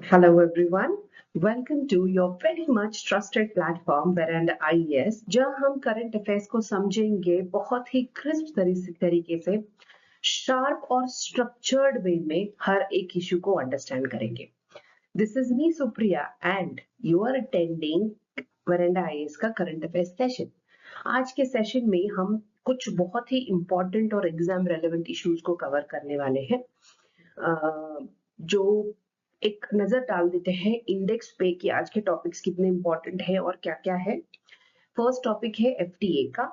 Hello everyone. Welcome to your very much trusted platform Veranda IES, जहां हम current affairs को समझेंगे बहुत ही क्रिस्प तरीके से, शार्प और स्ट्रक्चर्ड वे में हर एक इशू को अंडरस्टैंड करेंगे. This is me Supriya and you are attending Veranda IES का करंट अफेयर्स सेशन. आज के सेशन में हम कुछ बहुत ही इंपॉर्टेंट और एग्जाम रेलेवेंट इश्यूज को कवर करने वाले हैं. जो एक नजर डाल देते हैं इंडेक्स पे कि आज के टॉपिक्स कितने इंपॉर्टेंट है और क्या क्या है. फर्स्ट टॉपिक है एफटीए का.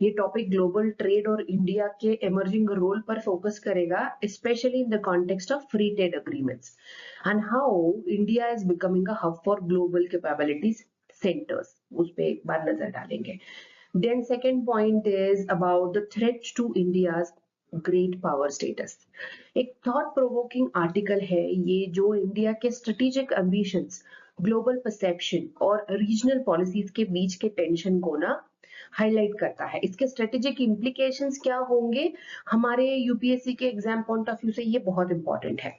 ये टॉपिक ग्लोबल ट्रेड और इंडिया के इमर्जिंग रोल पर फोकस करेगा, specially in the context of free trade agreements and how India is becoming a hub for global capabilities centres. उस पे एक बार नजर डालेंगे. Then second point is about the threats to India's great power status. एक thought provoking article है ये, जो India के स्ट्रेटेजिक एम्बिशंस, ग्लोबल परसेप्शन और रीजनल पॉलिसीज के बीच के टेंशन को ना हाईलाइट करता है. इसके स्ट्रेटेजिक इम्प्लीकेशंस क्या होंगे हमारे यूपीएससी के एग्जाम पॉइंट ऑफ व्यू से, ये बहुत इंपॉर्टेंट है.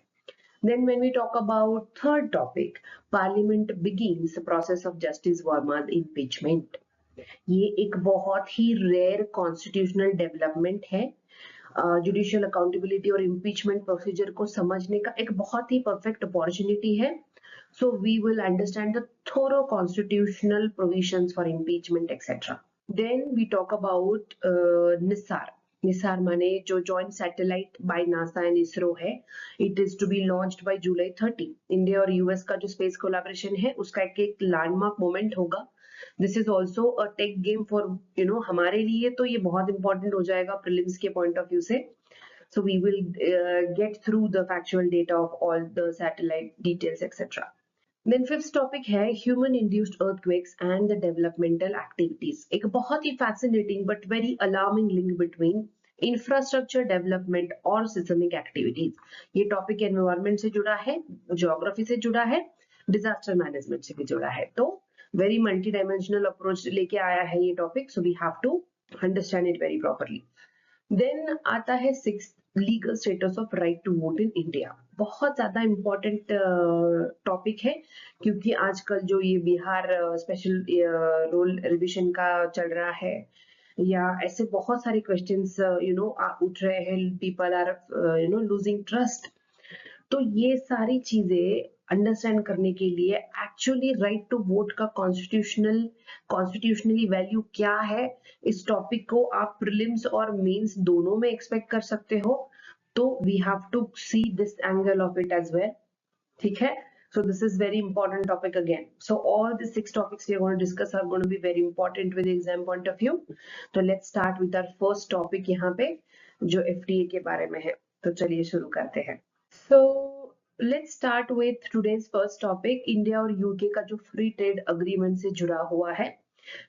Then when we talk about third topic, Parliament begins the process of Justice Verma's impeachment. ये एक बहुत ही रेयर कॉन्स्टिट्यूशनल डेवलपमेंट है. जुडिशियल अकाउंटेबिलिटी और इम्पीचमेंट प्रोसीजर को समझने का एक बहुत ही परफेक्ट अपॉर्चुनिटी है. So we will understand the thorough constitutional provisions for impeachment etcetera. Then we talk about NISAR. NISAR माने जो joint satellite by NASA and ISRO है. It is to be launched by July 30. India और US का जो space collaboration है उसका एक landmark moment होगा. This is also a tech game for हमारे लिए तो ये बहुत इंपॉर्टेंट हो जाएगा प्रीलिम्स के पॉइंट ऑफ व्यू से. So we will get through the factual data of all the satellite details etc. Then fifth topic है human induced earthquakes and the developmental activities. एक बहुत ही fascinating but very alarming link between infrastructure development और seismic activities. ये topic environment से जुड़ा है, geography से जुड़ा है, डिजास्टर मैनेजमेंट से भी जुड़ा है. तो वेरी मल्टी डायमेंशनल अप्रोच लेके आया है ये topic. So we have to understand it very properly. Then आता है six, legal status of right to vote in India. बहुत ज्यादा इंपॉर्टेंट टॉपिक है क्योंकि आजकल जो ये बिहार स्पेशल रोल रिविजन का चल रहा है, या ऐसे बहुत सारे क्वेश्चंस उठ रहे हैं. People are losing trust. तो ये सारी चीजें अंडरस्टैंड करने के लिए एक्चुअली राइट टू वोट का कॉन्स्टिट्यूशनली वैल्यू क्या है, इस टॉपिक को आप प्रीलिम्स और मेंस दोनों में एक्सपेक्ट कर सकते हो. तो we have to see this angle of it as well. ठीक है. So this is very important topic again. So all the six topics we are going to discuss are going to be very important with the exam point of view. So let's start with our first topic यहाँ पे, जो FTA के बारे में है. तो चलिए शुरू करते हैं. So let's start with today's first topic. India और यूके का जो फ्री ट्रेड अग्रीमेंट से जुड़ा हुआ है,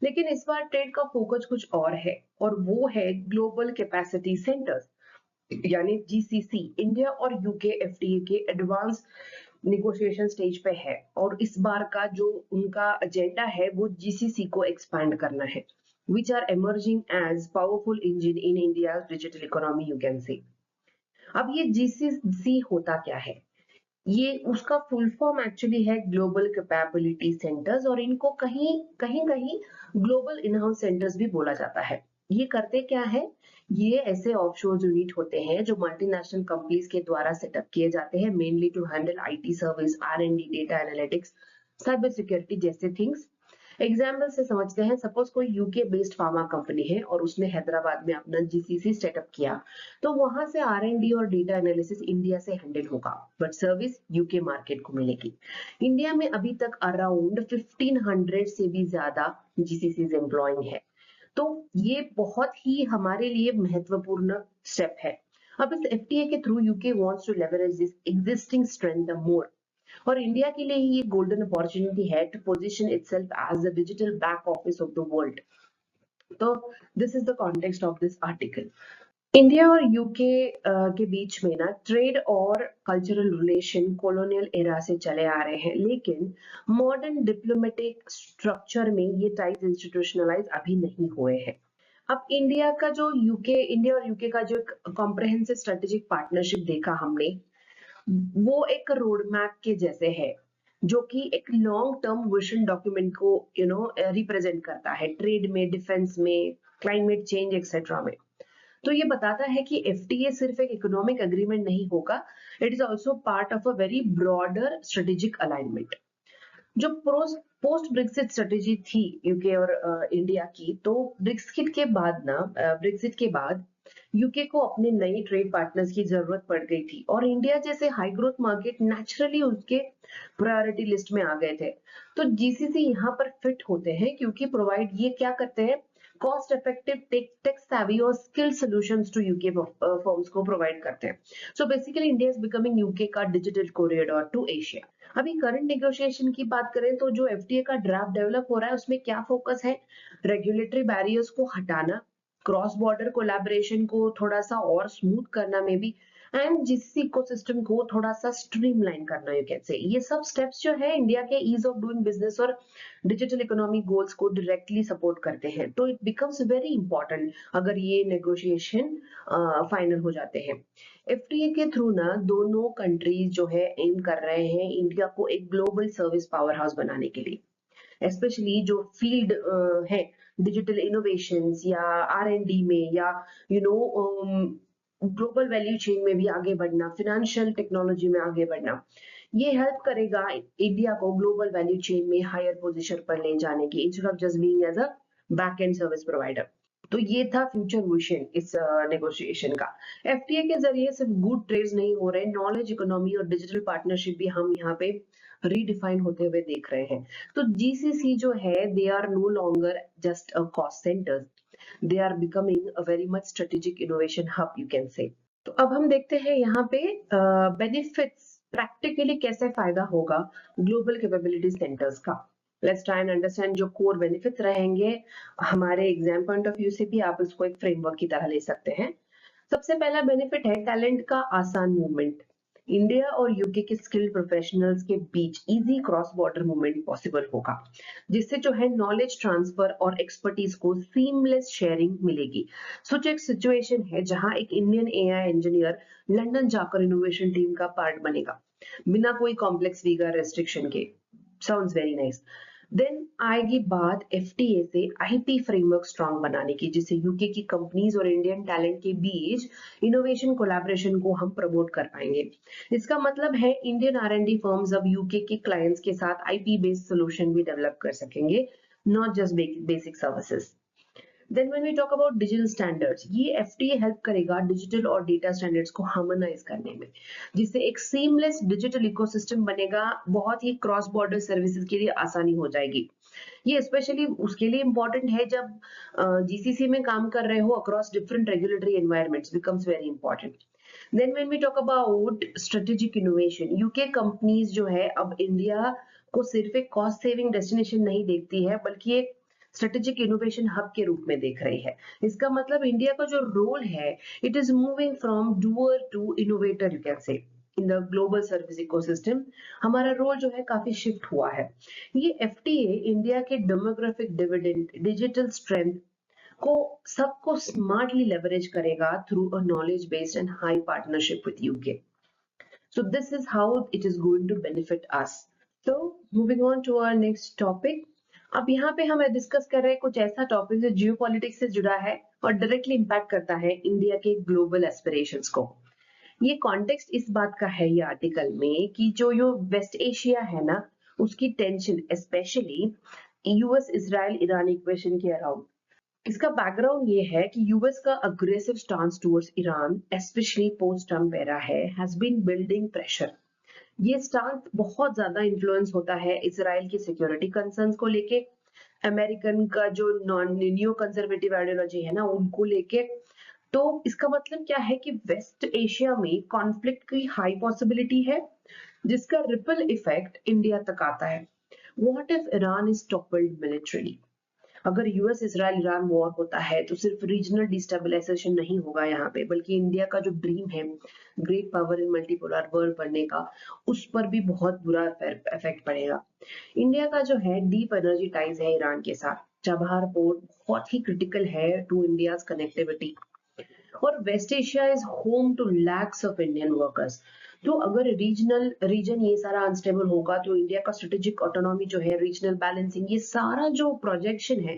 लेकिन इस बार ट्रेड का फोकस कुछ और है, और वो है ग्लोबल कैपेसिटी सेंटर्स यानी जीसीसी. इंडिया और यूके एफटीए के एडवांस निगोशिएशन स्टेज पे है, और इस बार का जो उनका एजेंडा है वो जीसीसी को एक्सपैंड करना है, which are emerging as powerful engine in India's digital economy, you can say. अब ये जीसीसी होता क्या है? ये उसका फुल फॉर्म एक्चुअली है ग्लोबल कैपेबिलिटी सेंटर्स, और इनको कहीं कहीं कहीं ग्लोबल इन हाउस सेंटर्स भी बोला जाता है. ये करते क्या है? ये ऐसे ऑफशोर यूनिट होते हैं जो मल्टीनेशनल कंपनीज के द्वारा सेटअप किए जाते हैं, mainly to handle IT service, R&D, data analytics, cyber security जैसे थिंग्स. एग्जाम्पल से समझते हैं. सपोज कोई यूके बेस्ड फार्मा कंपनी है और उसने हैदराबाद में अपना जीसीसी सेटअप किया, तो वहां से आर&डी और डेटा एनालिसिस इंडिया से हैंडल होगा, बट सर्विस यूके मार्केट को मिलेगी. इंडिया में अभी तक अराउंड 1500 से भी ज्यादा जीसीसी एम्प्लॉइंग है. तो ये बहुत ही हमारे लिए महत्वपूर्ण स्टेप है. अब इस एफटीए के through UK wants to leverage this existing strength more, और इंडिया के लिए ये गोल्डन अपॉर्चुनिटी है to position itself as the digital back office of the world. तो this is the context of this article. India और UK के बीच में ना ट्रेड और कल्चरल रिलेशन कॉलोनियल एरा से चले आ रहे हैं, लेकिन मॉडर्न डिप्लोमेटिक स्ट्रक्चर में ये टाइज इंस्टीट्यूशनलाइज अभी नहीं हुए हैं. अब इंडिया और यूके का जो एक कॉम्प्रिहेंसिव स्ट्रेटेजिक पार्टनरशिप देखा हमने, वो एक रोड मैप के जैसे है, जो कि एक लॉन्ग टर्म विजन डॉक्यूमेंट को रिप्रेजेंट करता है, ट्रेड में, डिफेंस में, क्लाइमेट चेंज एक्सेट्रा में। तो ये बताता है कि एफटीए सिर्फ एक इकोनॉमिक एग्रीमेंट नहीं होगा, it is also part of a very broader strategic alignment. जो पोस्ट ब्रेक्सिट स्ट्रेटेजी थी यूके और इंडिया की, तो ब्रेक्सिट के बाद ब्रेक्सिट के बाद यूके को अपने नए ट्रेड पार्टनर्स की जरूरत पड़ गई थी, और इंडिया जैसे हाई ग्रोथ मार्केट नेचुरली उसके प्रायोरिटी लिस्ट में आ गए थे। तो जीसीसी यहाँ पर फिट होते हैं, क्योंकि प्रोवाइड ये क्या करते हैं, कॉस्ट इफेक्टिव टेक savvy और skill solutions to UK firms को प्रोवाइड करते हैं। So basically India is becoming UK का डिजिटल कॉरिडोर टू एशिया। अभी करंट नेगोशिएशन की बात करें तो जो एफटीए का ड्राफ्ट डेवलप हो रहा है उसमें क्या फोकस है, रेगुलेटरी बैरियर्स को हटाना, क्रॉस बॉर्डर कोलैबोरेशन को थोड़ा सा और स्मूथ करना में भी, एंड जीसीसी इकोसिस्टम को थोड़ा सा स्ट्रीमलाइन करना, यू कैन से। ये सब स्टेप्स जो है इंडिया के ईज ऑफ डूइंग बिजनेस और डिजिटल इकोनॉमिक गोल्स को डायरेक्टली सपोर्ट करते हैं। तो इट बिकम्स वेरी इंपॉर्टेंट अगर ये नेगोशिएशन फाइनल हो जाते हैं। एफटीए के थ्रू ना दोनों कंट्रीज जो है एम कर रहे हैं इंडिया को एक ग्लोबल सर्विस पावर हाउस बनाने के लिए, स्पेशली जो फील्ड है डिजिटल इनोवेशंस या आर&डी में, या ग्लोबल वैल्यू चेन में भी आगे बढ़ना, फिनेंशियल टेक्नोलॉजी में आगे बढ़ना। ये हेल्प करेगा इंडिया को ग्लोबल वैल्यू चेन में हायर पोजीशन पर ले जाने की, instead of just being as a back end service provider. तो ये था फ्यूचर विजन इस नेगोशिएशन का। एफटीए के जरिए सिर्फ गुड ट्रेड्स नहीं हो रहे, नॉलेज इकोनॉमी और डिजिटल पार्टनरशिप भी हम यहाँ पे रीडिफाइन होते हुए देख रहे हैं। तो जीसीसी जो है, they are no longer just a cost centre, they are becoming a very much strategic innovation hub, you can say. तो अब हम देखते हैं यहाँ पे बेनिफिट्स, प्रैक्टिकली कैसे फायदा होगा ग्लोबल कैपेबिलिटी सेंटर्स का। लेट्स ट्राई एंड अंडरस्टैंड जो कोर बेनिफिट्स रहेंगे। हमारे एग्जाम पॉइंट ऑफ व्यू से भी आप इसको एक फ्रेमवर्क की तरह ले सकते हैं। सबसे पहला बेनिफिट है टैलेंट का आसान मूवमेंट। इंडिया और यूके के स्किल्ड प्रोफेशनल्स के बीच easy cross border movement possible होगा, जिससे जो है नॉलेज ट्रांसफर और एक्सपर्टीज को सीमलेस शेयरिंग मिलेगी। सोच एक सिचुएशन है जहां एक इंडियन एआई इंजीनियर लंदन जाकर इनोवेशन टीम का पार्ट बनेगा, बिना कोई कॉम्प्लेक्स वीजा रेस्ट्रिक्शन के। Sounds very nice. देन आएगी बात एफटीए से आईपी फ्रेमवर्क स्ट्रांग बनाने की, जिससे यूके की कंपनीज और इंडियन टैलेंट के बीच इनोवेशन कोलैबोरेशन को हम प्रमोट कर पाएंगे। इसका मतलब है इंडियन आर&डी फर्म्स अब यूके के क्लाइंट्स के साथ आईपी बेस्ड सोल्यूशन भी डेवलप कर सकेंगे, not just basic services. Then when we talk about digital standards, ये FTA हेल्प करेगा डिजिटल और डेटा स्टैंडर्ड्स को हार्मोनाइज करने में, जिससे एक सीमलेस डिजिटल इकोसिस्टम बनेगा, बहुत ही क्रॉस बॉर्डर सर्विसेज के लिए आसानी हो जाएगी। ये स्पेशली उसके लिए इंपॉर्टेंट है जब जीसीसी में काम कर रहे हो across different regulatory environments, becomes very important. Then when we talk about strategic innovation, UK companies जो है अब इंडिया को सिर्फ एक कॉस्ट सेविंग डेस्टिनेशन नहीं देखती है, बल्कि एक स्ट्रेटेजिक इनोवेशन हब के रूप में देख रही है। इसका मतलब इंडिया का जो रोल है, it is moving from doer to innovator, you can say, in the global service ecosystem. हमारा रोल जो है काफी शिफ्ट हुआ है। ये एफटीए इंडिया के डेमोग्राफिक डिविडेंड, डिजिटल स्ट्रेंथ को सबको स्मार्टली लेवरेज करेगा through a knowledge based and high partnership with UK. So this is how it is going to benefit us. So moving on to our next topic. अब यहाँ पे हम discuss कर रहे हैं कुछ ऐसा टॉपिक जो जियो पॉलिटिक्स से जुड़ा है और डायरेक्टली इम्पैक्ट करता है इंडिया के ग्लोबल एस्पिरेशंस को। ये कॉन्टेक्स्ट इस बात का है ये आर्टिकल में कि जो वेस्ट एशिया है ना, उसकी tension specially US Israel Iran equation के अराउंड। इसका बैकग्राउंड ये है कि यूएस का aggressive stance towards Iran, specially post Trump era है, हैज बीन बिल्डिंग प्रेशर। ये स्टांस बहुत ज्यादा इन्फ्लुएंस होता है इजराइल की सिक्योरिटी कंसर्न्स को लेके, अमेरिकन का जो नॉन न्यू कंजर्वेटिव आइडियोलॉजी है ना उनको लेके। तो इसका मतलब क्या है कि वेस्ट एशिया में कॉन्फ्लिक्ट की हाई पॉसिबिलिटी है, जिसका रिपल इफेक्ट इंडिया तक आता है। What if Iran is toppled militarily? अगर यूएस इजराइल ईरान वॉर होता है तो सिर्फ रीजनल डिस्टेबलाइजेशन नहीं होगा यहाँ पे, बल्कि इंडिया का जो ड्रीम है great power in multipolar world बनने का, उस पर भी बहुत बुरा इफेक्ट पड़ेगा। इंडिया का जो है डीप एनर्जी टाइज है ईरान के साथ, चाबहार पोर्ट बहुत ही क्रिटिकल है टू इंडियाज कनेक्टिविटी, और west Asia is home to lakhs of Indian workers. तो अगर रीजन ये सारा अनस्टेबल होगा तो इंडिया का स्ट्रेटेजिक ऑटोनॉमी जो है, रीजनल बैलेंसिंग, ये सारा जो प्रोजेक्शन है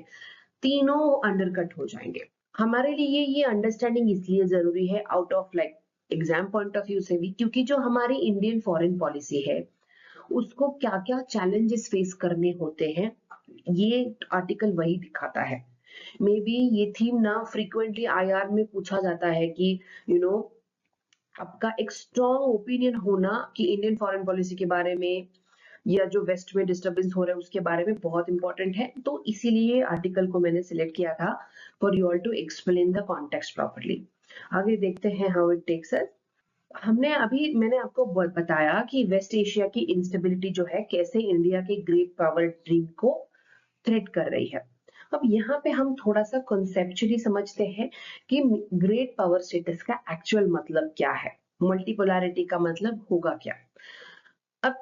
तीनों अंडरकट हो जाएंगे। हमारे लिए ये अंडरस्टैंडिंग इसलिए जरूरी है out of like exam point of view से भी, क्योंकि जो हमारी इंडियन फॉरेन पॉलिसी है उसको क्या क्या चैलेंजेस फेस करने होते हैं, ये आर्टिकल वही दिखाता है। मे बी ये थीम ना फ्रीक्वेंटली आईआर में पूछा जाता है कि यू you नो know, आपका एक स्ट्रॉन्ग ओपिनियन होना कि इंडियन फॉरेन पॉलिसी के बारे में या जो वेस्ट में डिस्टरबेंस हो रहा है उसके बारे में बहुत इंपॉर्टेंट है। तो इसीलिए आर्टिकल को मैंने सिलेक्ट किया था for you all to explain the context properly. आगे देखते हैं हाउ इट टेक्स अस। मैंने आपको बताया कि वेस्ट एशिया की इंस्टेबिलिटी जो है कैसे इंडिया के ग्रेट पावर ड्रीम को थ्रेट कर रही है। अब यहाँ पे हम थोड़ा सा कॉन्सेप्चुअली समझते हैं कि ग्रेट पावर स्टेटस का एक्चुअल मतलब क्या है, मल्टीपोलैरिटी का मतलब होगा क्या। अब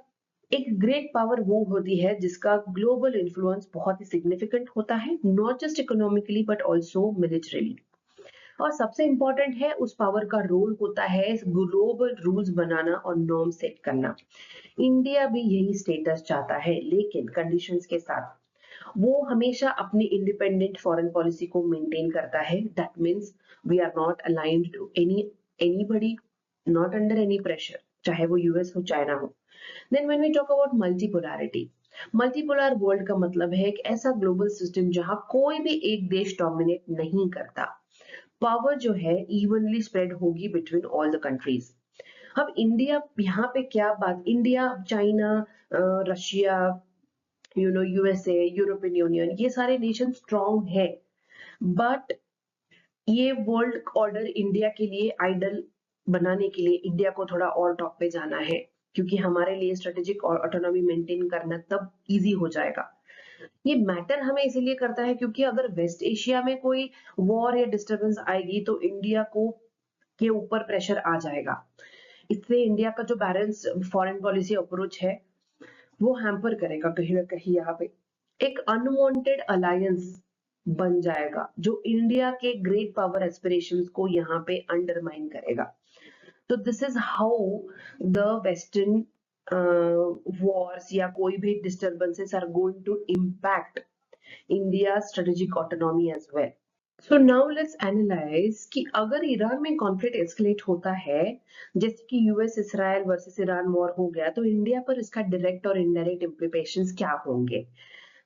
एक ग्रेट पावर वो होती है जिसका ग्लोबल इन्फ्लुएंस बहुत ही सिग्निफिकेंट होता है, not just economically but also militarily. और सबसे इंपॉर्टेंट है उस पावर का रोल होता है ग्लोबल रूल्स बनाना और नॉर्म सेट करना। इंडिया भी यही स्टेटस चाहता है, लेकिन कंडीशंस के साथ। वो हमेशा अपनी इंडिपेंडेंट फॉरेन पॉलिसी को मेंटेन करता है। That means we are not aligned to anybody, not under any pressure, चाहे वो यूएस हो चाइना हो। Then when we talk about multipolarity, multipolar world का मतलब है एक ऐसा ग्लोबल सिस्टम जहां कोई भी एक देश डोमिनेट नहीं करता। पावर जो है इवनली स्प्रेड होगी बिटवीन ऑल द कंट्रीज। अब इंडिया यहाँ पे क्या बात, India, China, Russia, USA, European union, ये सारे नेशन स्ट्रॉन्ग है, बट ये वर्ल्ड ऑर्डर इंडिया के लिए आइडल बनाने के लिए इंडिया को थोड़ा और टॉप पे जाना है, क्योंकि हमारे लिए स्ट्रेटेजिक और ऑटोनॉमी मेंटेन करना तब इजी हो जाएगा। ये मैटर हमें इसीलिए करता है क्योंकि अगर वेस्ट एशिया में कोई वॉर या डिस्टरबेंस आएगी तो इंडिया को के ऊपर प्रेशर आ जाएगा। इससे इंडिया का जो बैलेंस फॉरेन पॉलिसी अप्रोच है वो हैम्पर करेगा कहीं ना कहीं। यहाँ पे एक अनवांटेड अलायंस बन जाएगा जो इंडिया के ग्रेट पावर एस्पिरेशंस को यहाँ पे अंडरमाइन करेगा। तो this is how the western wars या कोई भी disturbances are going to impact India strategic autonomy as well. So now let's analyse कि अगर ईरान में कॉन्फ्लिक्ट एस्केलेट होता है, जैसे कि US Israel versus Iran war हो गया, तो इंडिया पर इसका डायरेक्ट और इनडायरेक्ट इम्प्लीकेशंस क्या होंगे।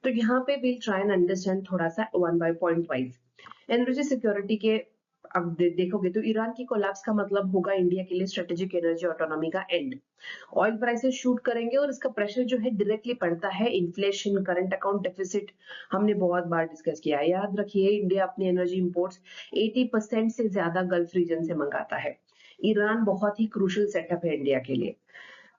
तो यहाँ पे विल ट्राई एंड अंडरस्टैंड थोड़ा सा one by point wise. Energy security के अब देखोगे तो ईरान की कोलैप्स का मतलब होगा इंडिया के लिए स्ट्रेटेजिक एनर्जी ऑटोनॉमी का एंड। ऑयल प्राइसेस शूट करेंगे और इसका प्रेशर जो है डायरेक्टली पड़ता है इन्फ्लेशन, करंट अकाउंट डेफिसिट, हमने बहुत बार डिस्कस किया है। याद रखिए इंडिया अपनी एनर्जी इंपोर्ट्स 80% से ज्यादा गल्फ रीजन से मंगाता है। ईरान बहुत ही क्रूशियल सेटअप है इंडिया के लिए।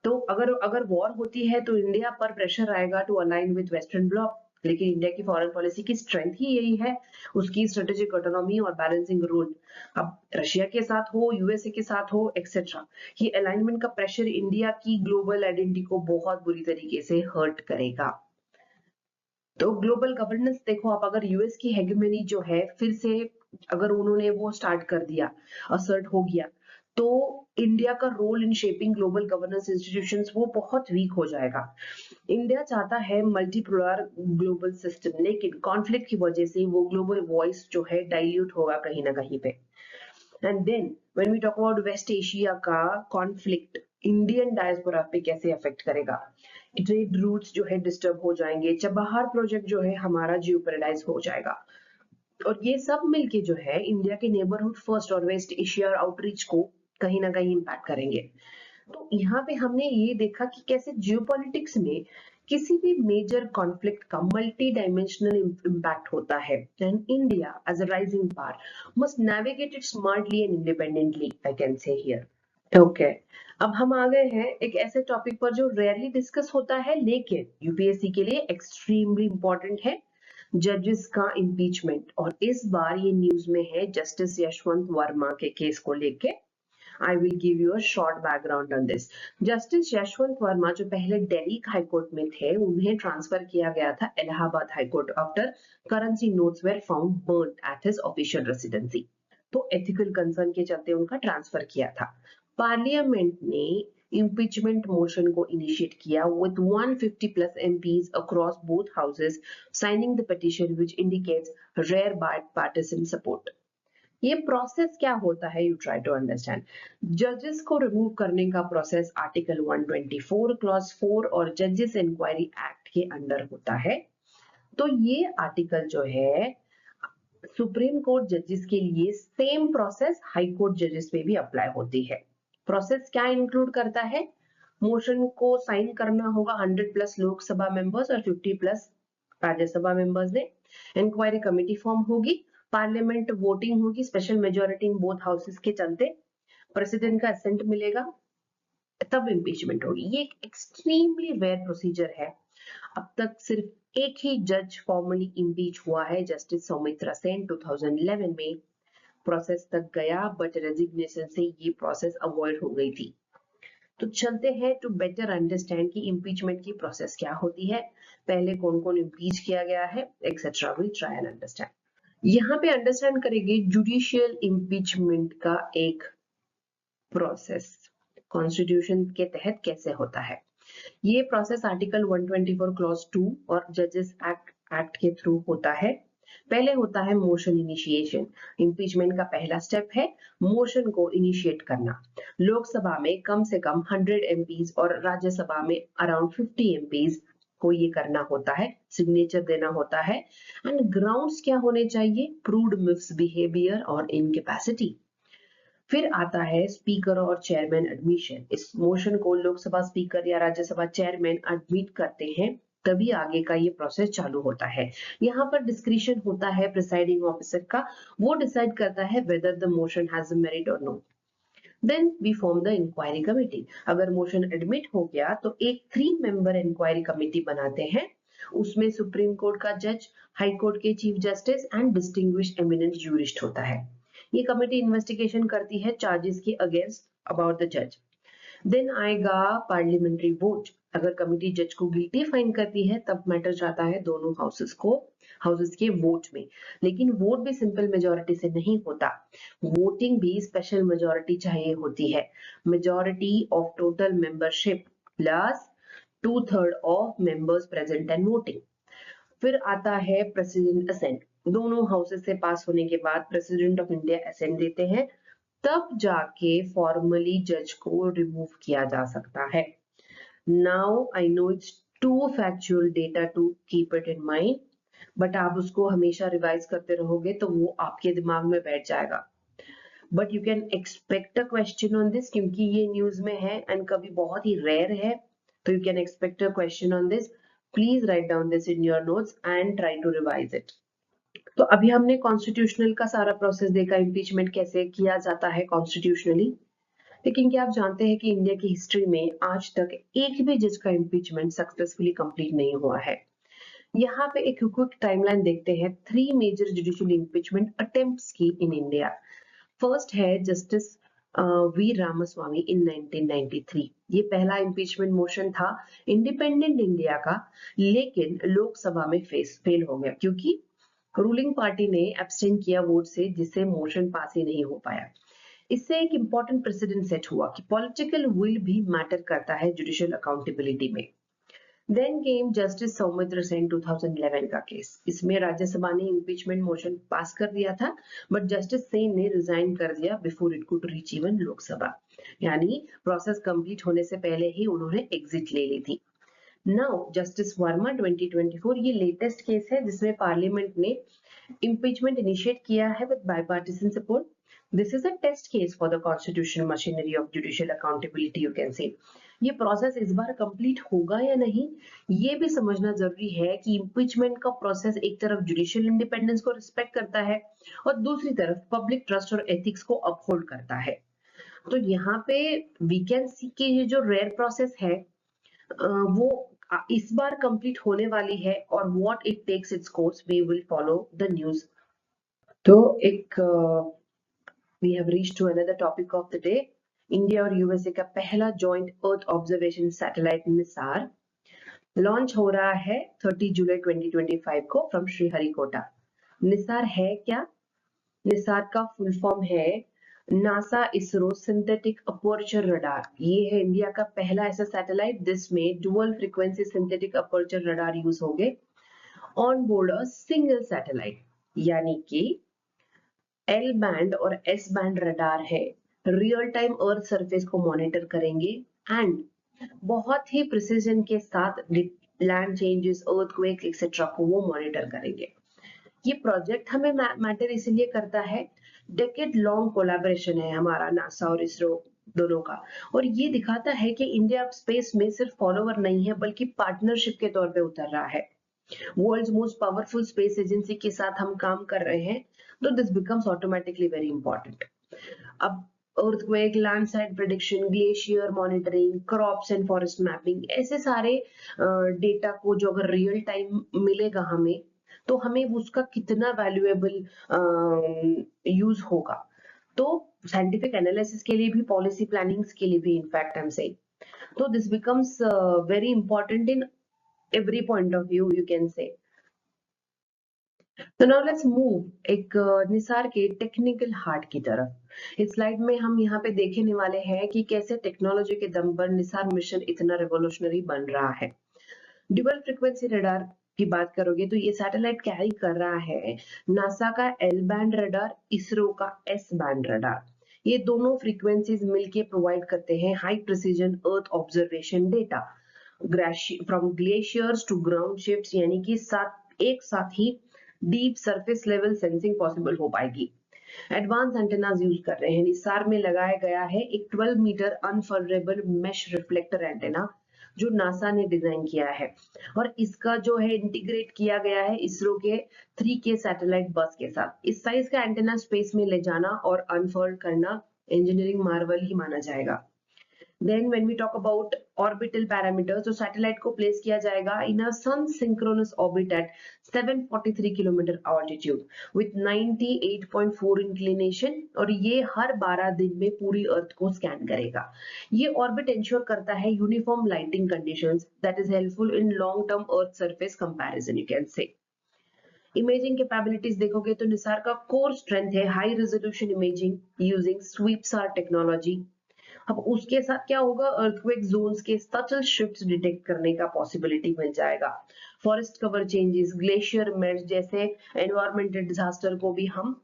तो अगर अगर वॉर होती है तो इंडिया पर प्रेशर आएगा to align with western bloc, लेकिन इंडिया की फॉरेन पॉलिसी की स्ट्रेंथ ही यही है, उसकी स्ट्रेटेजिक ऑटोनॉमी और बैलेंसिंग रोल। अब रशिया के साथ हो, यूएसए के साथ हो, एक्सेट्रा, ये अलाइनमेंट का प्रेशर इंडिया की ग्लोबल आइडेंटिटी को बहुत बुरी तरीके से हर्ट करेगा। तो ग्लोबल गवर्नेंस देखो आप, अगर यूएस की हेगेमनी जो है फिर से अगर उन्होंने वो स्टार्ट कर दिया, असर्ट हो गया, तो इंडिया का role in shaping global governance institutions वो बहुत वीक हो जाएगा। इंडिया चाहता है मल्टीपोलर ग्लोबल सिस्टम, लेकिन कॉन्फ्लिक्ट की वजह से वो ग्लोबल वॉइस जो है डाइल्यूट होगा कहीं ना कहीं पे। And then when we talk about west Asia का कॉन्फ्लिक्ट इंडियन डायस्पोरा पे कैसे अफेक्ट करेगा, ट्रेड रूट्स जो है डिस्टर्ब हो जाएंगे, चबहार प्रोजेक्ट जो है हमारा जियो पैराडाइज हो जाएगा। और ये सब मिलके जो है इंडिया के नेबरहुड फर्स्ट और वेस्ट एशिया आउटरीच को कहीं ना कहीं इम्पैक्ट करेंगे। तो यहाँ पे हमने ये देखा कि कैसे जियोपॉलिटिक्स में किसी भी मेजर कॉन्फ्लिक्ट का मल्टी डायमेंशनल इम्पैक्ट होता है, and India as a rising power must navigate it smartly and independently, I can say here. Okay, अब हम आ गए हैं एक ऐसे टॉपिक पर जो रेयरली डिस्कस होता है लेकिन यूपीएससी के लिए एक्सट्रीमली इंपॉर्टेंट है, जजेस का इम्पीचमेंट। और इस बार ये न्यूज में है जस्टिस यशवंत वर्मा के केस को लेके। I will give you a short background on this. Justice Yashwant Verma जो पहले दिल्ली हाईकोर्ट में थे, उन्हें ट्रांसफर किया गया था Allahabad high court after currency notes were found burned at his official residency. तो एथिकल कंसर्न के चलते उनका ट्रांसफर किया था। पार्लियामेंट ने impeachment motion को इनिशिएट किया with 150 plus MPs across both houses signing the petition which indicates rare bipartisan support. ये प्रोसेस क्या होता है, यू ट्राई टू अंडरस्टैंड. जजेस को रिमूव करने का प्रोसेस आर्टिकल 124 क्लॉज 4 और जजेस इंक्वायरी एक्ट के अंडर होता है. तो ये आर्टिकल जो है सुप्रीम कोर्ट जजेस के लिए सेम प्रोसेस हाई कोर्ट जजेस पे भी अप्लाई होती है. प्रोसेस क्या इंक्लूड करता है? मोशन को साइन करना होगा 100 प्लस लोकसभा मेंबर्स और 50 प्लस राज्यसभा मेंबर्स ने. इंक्वायरी कमेटी फॉर्म होगी, पार्लियामेंट वोटिंग होगी, special majority in both houses के चलते प्रेसिडेंट का असेंट मिलेगा, तब इम्पीचमेंट होगी. ये एक एक्सट्रीमली रेयर प्रोसीजर है. अब तक सिर्फ एक ही जज फॉर्मली इम्पीच हुआ है, जस्टिस सौमित्रा सेन 2011 में. प्रोसेस तक गया बट रेजिग्नेशन से ये प्रोसेस अवॉइड हो गई थी. तो चलते हैं टू बेटर अंडरस्टैंड कि इम्पीचमेंट की प्रोसेस क्या होती है, पहले कौन कौन इम्पीच किया गया है, etcetera. Will try and understand. यहाँ पे अंडरस्टैंड करेंगे जुडिशियल इम्पीचमेंट का एक प्रोसेस कॉन्स्टिट्यूशन के तहत कैसे होता है. ये प्रोसेस आर्टिकल 124 क्लॉज 2 और जजेस एक्ट के थ्रू होता है. पहले होता है मोशन इनिशिएशन. इम्पीचमेंट का पहला स्टेप है मोशन को इनिशिएट करना. लोकसभा में कम से कम 100 एमपीज और राज्यसभा में अराउंड 50 एमपीज को ये करना होता है, सिग्नेचर देना होता है. एंड ग्राउंड्स क्या होने चाहिए? प्रूव्ड मिसबिहेवियर और इनकैपेसिटी. फिर आता है स्पीकर और चेयरमैन एडमिशन. इस मोशन को लोकसभा स्पीकर या राज्यसभा चेयरमैन एडमिट करते हैं, तभी आगे का ये प्रोसेस चालू होता है. यहाँ पर डिस्क्रिशन होता है प्रिसाइडिंग ऑफिसर का, वो डिसाइड करता है whether the motion has merit और no. Then we form the inquiry committee. अगर मोशन एडमिट हो गया तो एक 3 मेंबर इंक्वायरी कमेटी बनाते हैं. उसमें सुप्रीम कोर्ट का जज, हाई कोर्ट के chief justice and distinguished eminent jurist होता है. ये कमेटी इन्वेस्टिगेशन करती है चार्जेस के अगेंस्ट अबाउट द जज. देन आएगा पार्लियामेंट्री वोट. अगर कमेटी जज को गिल्टी फाइंड करती है तब मैटर जाता है दोनों हाउसेस के वोट में. लेकिन वोट भी सिंपल मेजोरिटी से नहीं होता, वोटिंग भी स्पेशल मेजोरिटी चाहिए होती है. Majority of total membership plus 2/3 of members present and voting. फिर आता है प्रेसिडेंट असेंट. दोनों हाउसेस से पास होने के बाद प्रेसिडेंट ऑफ इंडिया असेंट देते हैं, तब जाके फॉर्मली जज को रिमूव किया जा सकता है. Now I know it's too factual data to keep it in mind, but आप उसको हमेशा रिवाइज करते रहोगे तो वो आपके दिमाग में बैठ जाएगा. But you can expect a question on this, क्योंकि ये न्यूज में है एंड कभी बहुत ही रेयर है, तो you can expect a question on this. Please write down this in your notes and try to revise it. तो अभी हमने कॉन्स्टिट्यूशनल का सारा प्रोसेस देखा, इम्पीचमेंट कैसे किया जाता है कॉन्स्टिट्यूशनली. लेकिन क्या आप जानते हैं कि इंडिया की हिस्ट्री में आज तक एक भी जज का इम्पीचमेंट सक्सेसफुली कंप्लीट नहीं हुआ है. यहाँ पे एक क्विक टाइमलाइन देखते हैं 3 मेजर जुडिशियल इम्पीचमेंट अटेम्प्ट्स की इन इंडिया. फर्स्ट है जस्टिस वी रामास्वामी इन 1993. ये पहला इम्पीचमेंट मोशन था इंडिपेंडेंट इंडिया का, लेकिन लोकसभा में फेल हो गया क्योंकि रूलिंग पार्टी ने एब्सटेन किया वोट से, जिससे मोशन पास ही नहीं हो पाया. इससे एक इंपॉर्टेंट प्रेसिडेंट सेट हुआ कि पॉलिटिकल विल भी मैटर करता है जुडिशियल अकाउंटेबिलिटी में. Then came justice Soumitra Sen 2011 का केस. इसमें राज्यसभा ने इम्पीचमेंट मोशन पास कर दिया था, बट जस्टिस सेन ने रिजाइन कर दिया before it could reach even Lok Sabha. यानी प्रोसेस कंप्लीट होने से पहले ही उन्होंने एग्जिट ले ली थी. नाउ जस्टिस वर्मा 2024, ये लेटेस्ट केस है जिसमें पार्लियामेंट ने impeachment इनिशिएट किया है with bipartisan support. This is a test case for the constitutional machinery of judicial accountability, you can say. ये प्रोसेस इस बार कंप्लीट होगा या नहीं, ये भी समझना जरूरी है कि इम्पीचमेंट का प्रोसेस एक तरफ जुडिशियल इंडिपेंडेंस को रिस्पेक्ट करता है और दूसरी तरफ पब्लिक ट्रस्ट और एथिक्स को अपहोल्ड करता है. तो यहाँ पे वी कैन सी कि ये जो रेयर प्रोसेस है वो इस बार कंप्लीट होने वाली है और what it takes its course we will follow the news. तो एक we have reached to another topic of the day. India और यूएसए का पहला joint earth observation satellite NISAR launch हो रहा है 30 जुलाई 2025 को फ्रॉम श्रीहरिकोटा. निसार है क्या? निसार का फुल फॉर्म है NASA ISRO synthetic aperture radar, ये है इंडिया का पहला ऐसा सैटेलाइट जिसमें dual frequency synthetic aperture radar use होंगे on board a single satellite, यानी कि एल बैंड और एस बैंड रडार है, रियल टाइम अर्थ सरफेस को मॉनिटर करेंगे एंड बहुत ही प्रिसीजन के साथ लैंड चेंजेस, अर्थक्वेक एक्सेट्रा को वो मॉनिटर करेंगे। ये प्रोजेक्ट हमें मैटर इसलिए करता है, डेकेड लॉन्ग कोलैबोरेशन है हमारा नासा और इसरो दोनों का, और ये दिखाता है कि इंडिया स्पेस में सिर्फ फॉलोवर नहीं है बल्कि पार्टनरशिप के तौर पे उतर रहा है। World's most powerful space agency के साथ हम काम कर रहे हैं, तो this becomes automatically very important. अब earthquake, landslide prediction, glacier monitoring, crops and forest mapping, ऐसे सारे डेटा को जो अगर रियल टाइम मिलेगा हमें, तो हमें उसका कितना वैल्यूएबल यूज होगा। तो साइंटिफिक एनालिसिस के लिए भी, पॉलिसी प्लानिंग्स के लिए भी, इनफैक्ट आई एम सेइंग, तो this becomes very important in every point of view, you can say. तो नाउ लेट्स मूव एक निसार के टेक्निकल हार्ट की तरफ। इस स्लाइड में हम यहाँ पे देखने वाले हैं कि कैसे टेक्नोलॉजी के दम पर निसार मिशन इतना रेवोल्यूशनरी बन रहा है। ड्यूअल फ्रीक्वेंसी रडार की बात करोगे तो ये सैटेलाइट कैरी कर रहा है नासा का एल बैंड रडार, इसरो का एस बैंड रडार। ये दोनों फ्रीक्वेंसीज मिलके प्रोवाइड करते हैं high precision earth observation data from glaciers to ground shifts, यानी कि एक साथ ही deep surface level sensing possible हो पाएगी। एडवांस एंटेनाज यूज कर रहे हैं। निसार में लगाया गया है एक 12 मीटर अनफर्डेबल मेश रिफ्लेक्टर एंटेना जो नासा ने डिजाइन किया है, और इसका जो है इंटीग्रेट किया गया है इसरो के 3K सैटेलाइट बस के साथ। इस साइज का एंटेना स्पेस में ले जाना और अनफोल्ड करना इंजीनियरिंग मार्वल ही माना जाएगा। Then when we talk about orbital parameters, तो सैटेलाइट को प्लेस किया जाएगा in a sun synchronous orbit at 743 kilometre altitude with 98.4 inclination, और ये हर 12 दिन में पूरी अर्थ को स्कैन करेगा। ये ऑर्बिट इंश्योर करता है uniform lighting conditions that is helpful in long term earth surface comparison, you can say। Imaging capabilities देखोगे तो निसार का कोर स्ट्रेंथ है high resolution imaging using SweepSAR technology. अब उसके साथ क्या होगा, अर्थक्वेक जोन्स के सटल शिफ्ट्स डिटेक्ट करने का पॉसिबिलिटी मिल जाएगा। Forest cover changes, glacier melt जैसे एनवायरमेंटल डिजास्टर को भी हम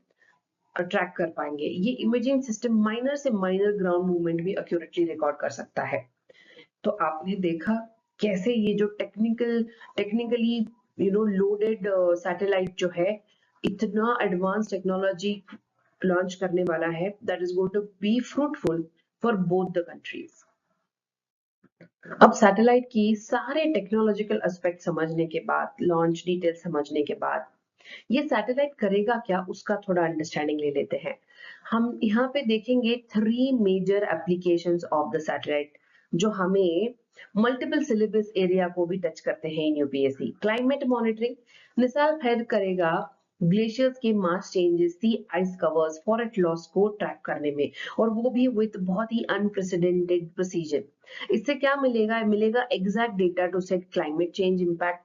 ट्रैक कर पाएंगे। ये इमेजिंग सिस्टम माइनर से माइनर ग्राउंड मूवमेंट भी एक्यूरेटली रिकॉर्ड कर सकता है। तो आपने देखा कैसे ये जो टेक्निकली लोडेड सैटेलाइट जो है इतना एडवांस टेक्नोलॉजी लॉन्च करने वाला है, that is going to be fruitful for both the countries. अब सैटेलाइट की सारे टेक्नोलॉजिकल एस्पेक्ट समझने के बाद, लॉन्च डिटेल समझने के बाद, ये सैटेलाइट करेगा क्या उसका थोड़ा अंडरस्टैंडिंग ले लेते हैं। हम यहाँ पे देखेंगे 3 major applications of the satellite जो हमें मल्टीपल सिलेबस एरिया को भी टच करते हैं इन यूपीएससी। क्लाइमेट मॉनिटरिंग, मिसाल हेल्प करेगा ग्लेशियर्स के मास चेंजेस, सी आइस कवर्स, फॉरेस्ट लॉस को ट्रैक करने में, और वो भी विद बहुत ही अनप्रेसिडेंटेड प्रिसीजन। इससे क्या मिलेगा, मिलेगा exact data to set climate change impact,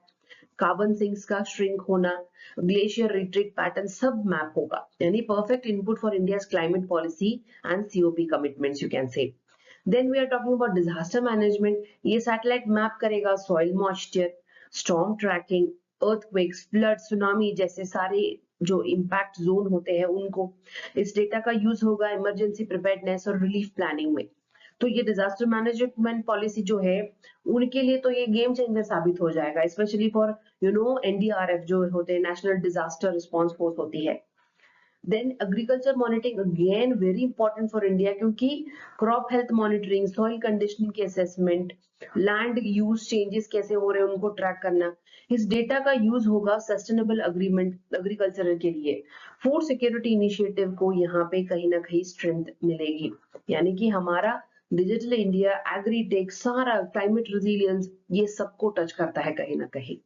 carbon sinks का श्रिंक होना, ग्लेशियर रिट्रीट पैटर्न सब मैप होगा, यानी perfect input for India's climate policy and COP commitments, you can say. Then we are talking about disaster management. ये satellite map करेगा soil moisture, storm tracking, earthquakes, flood, tsunami जैसे सारे जो impact zone होते हैं उनको। इस डेटा का यूज होगा इमरजेंसी प्रिपेयर्डनेस और रिलीफ प्लानिंग में। तो ये डिजास्टर मैनेजमेंट पॉलिसी जो है उनके लिए तो ये गेम चेंजर साबित हो जाएगा, स्पेशली फॉर एनडीआरएफ जो होते हैं, नेशनल डिजास्टर रिस्पांस फोर्स होती है। Then agriculture monitoring again very important for India, क्योंकि crop health monitoring, soil conditioning के असेसमेंट, लैंड यूज चेंजेस कैसे हो रहे हैं उनको ट्रैक करना। इस डेटा का यूज होगा सस्टेनेबल अग्रीमेंट एग्रीकल्चर के लिए। फूड सिक्योरिटी इनिशिएटिव को यहाँ पे कहीं ना कहीं स्ट्रेंथ मिलेगी, यानी कि हमारा डिजिटल इंडिया, एग्रीटेक, सारा क्लाइमेट रेजिलियंस, ये सबको टच करता है कहीं ना कहीं।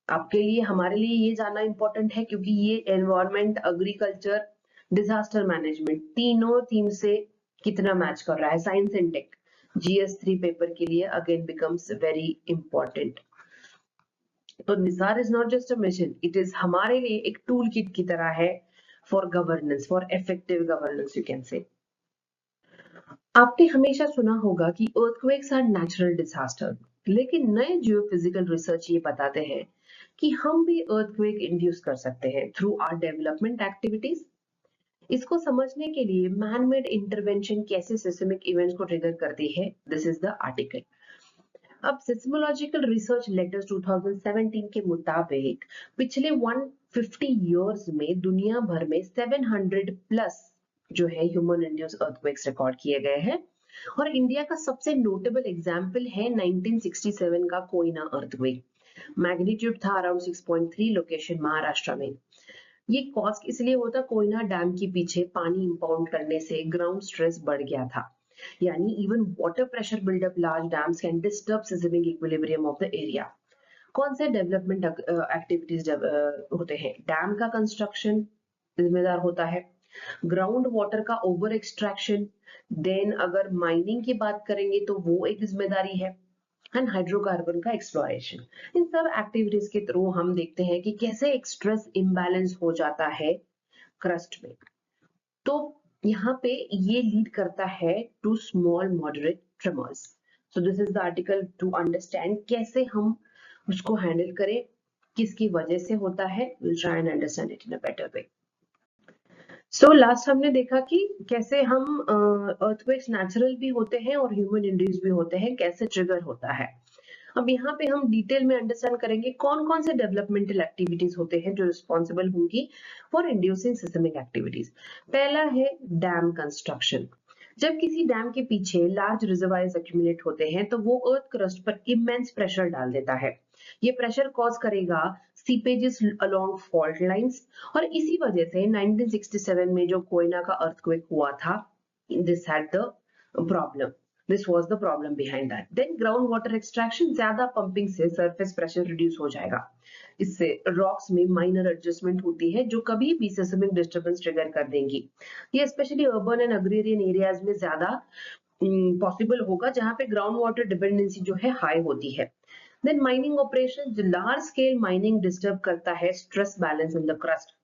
आपके लिए, हमारे लिए ये जानना इंपॉर्टेंट है क्योंकि ये एनवायरमेंट, एग्रीकल्चर, डिजास्टर मैनेजमेंट तीनों थीम से कितना मैच कर रहा है। Science and take GS3 paper के लिए अगेन बिकम्स वेरी इंपॉर्टेंट। तो NISAR is not just a mission, it is हमारे लिए एक टूल किट की तरह है for governance, for effective governance you can say. आपने हमेशा सुना होगा कि earthquakes are natural disaster, लेकिन नए जियोफिजिकल रिसर्च ये बताते हैं कि हम भी earthquake इंड्यूस कर सकते हैं थ्रू आवर डेवलपमेंट एक्टिविटीज। इसको समझने के लिए मैन मेड इंटरवेंशन कैसे सिस्मिक इवेंट्स को ट्रिगर करती है, दिस इज द आर्टिकल। अब सिस्मोलॉजिकल रिसर्च लेटर्स 2017 के मुताबिक पिछले 150 इयर्स में दुनिया भर में 700 प्लस जो है ह्यूमन इंड्यूस अर्थक्वेक्स रिकॉर्ड किए गए हैं, और इंडिया का सबसे नोटेबल एग्जांपल है 1967 का कोयना अर्थक्वेक। मैग्नीट्यूड था अराउंड 6.3, लोकेशन महाराष्ट्र में। ये कॉज इसलिए होता, कोयना डैम के पीछे पानी इंपाउंड करने से ग्राउंड स्ट्रेस बढ़ गया था, यानी even water pressure buildup large dams can disturb seismic equilibrium of the area. कौन से डेवलपमेंट एक्टिविटीज होते हैं? डैम का कंस्ट्रक्शन जिम्मेदार होता है, ग्राउंड वाटर का ओवर एक्सट्रैक्शन, देन अगर माइनिंग की बात करेंगे तो वो एक जिम्मेदारी है, एंड हाइड्रोकार्बन का एक्सप्लोरेशन। इन सब एक्टिविटीज के थ्रू हम देखते हैं कि कैसे एक स्ट्रेस इम्बैलेंस हो जाता है क्रस्ट में। तो यहाँ पे ये लीड करता है to small moderate tremors. So this is the article to understand कैसे हम उसको हैंडल करें, किसकी वजह से होता है। Will try and understand it in a better way. So last हमने देखा कि कैसे हम अर्थक्वेक्स नेचुरल भी होते हैं और ह्यूमन इंड्यूस भी होते हैं, कैसे ट्रिगर होता है। अब यहाँ पे हम डिटेल में अंडरस्टैंड करेंगे कौन कौन से डेवलपमेंटल एक्टिविटीज होते हैं जो रिस्पॉन्सिबल होंगी फॉर इंड्यूसिंग सिस्मिक एक्टिविटीज। पहला है डैम कंस्ट्रक्शन। जब किसी डैम के पीछे लार्ज रिजर्वायर्स एक्यूमुलेट होते हैं तो वो अर्थ क्रस्ट पर इमेंस प्रेशर डाल देता है। ये प्रेशर कॉज करेगा सीपेजेस अलोंग फॉल्ट लाइंस, और इसी वजह से 1967 में जो कोयना का अर्थक्वेक हुआ था, this had the problem, This was the problem behind that. Then groundwater extraction, ज्यादा पंपिंग से सरफेस प्रेशर रिड्यूस हो जाएगा। इससे रॉक्स में माइनर एडजस्टमेंट होती है जो कभी भी सिस्मिक डिस्टर्बेंस ट्रिगर कर देंगी। ये specially urban and agrarian areas में ज्यादा पॉसिबल होगा जहां पे ग्राउंड वाटर डिपेंडेंसी जो है हाई होती है। Then mining operation, large scale mining disturb करता है stress balance in the crust,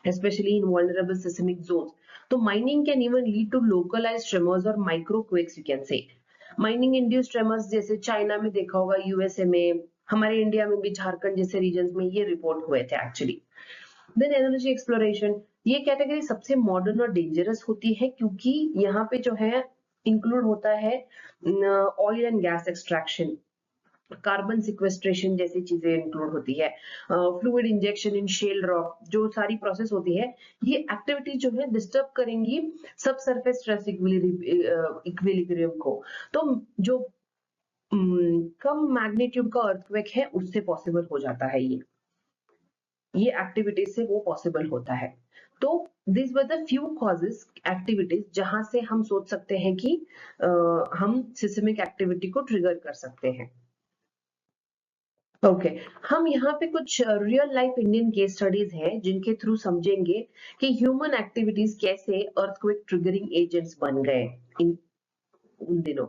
especially in vulnerable seismic zones. तो mining can even lead to localized tremors और microquakes you can say. Mining induced tremors जैसे China में देखा होगा, USA में, हमारे इंडिया में भी झारखंड जैसे रीजन में ये रिपोर्ट हुए थे एक्चुअली। देन एनर्जी एक्सप्लोरेशन, ये कैटेगरी सबसे मॉडर्न और डेंजरस होती है क्योंकि यहाँ पे जो है इंक्लूड होता है oil and gas extraction, carbon sequestration जैसी चीजें इंक्लूड होती है, फ्लूइड इंजेक्शन इन शेल रॉक, जो सारी प्रोसेस होती है, ये एक्टिविटी जो है डिस्टर्ब करेंगी सब सरफेस स्ट्रेस इक्विलिब्रियम को। तो जो कम मैग्नीट्यूड का अर्थक्वेक है उससे पॉसिबल हो जाता है, ये एक्टिविटीज से वो पॉसिबल होता है। तो this were the few causes activities जहां से हम सोच सकते हैं कि हम सिस्मिक एक्टिविटी को ट्रिगर कर सकते हैं। ओके हम यहाँ पे कुछ real life Indian case studies हैं जिनके थ्रू समझेंगे कि ह्यूमन एक्टिविटीज कैसे अर्थक्वेक ट्रिगरिंग एजेंट्स बन गए उन दिनों।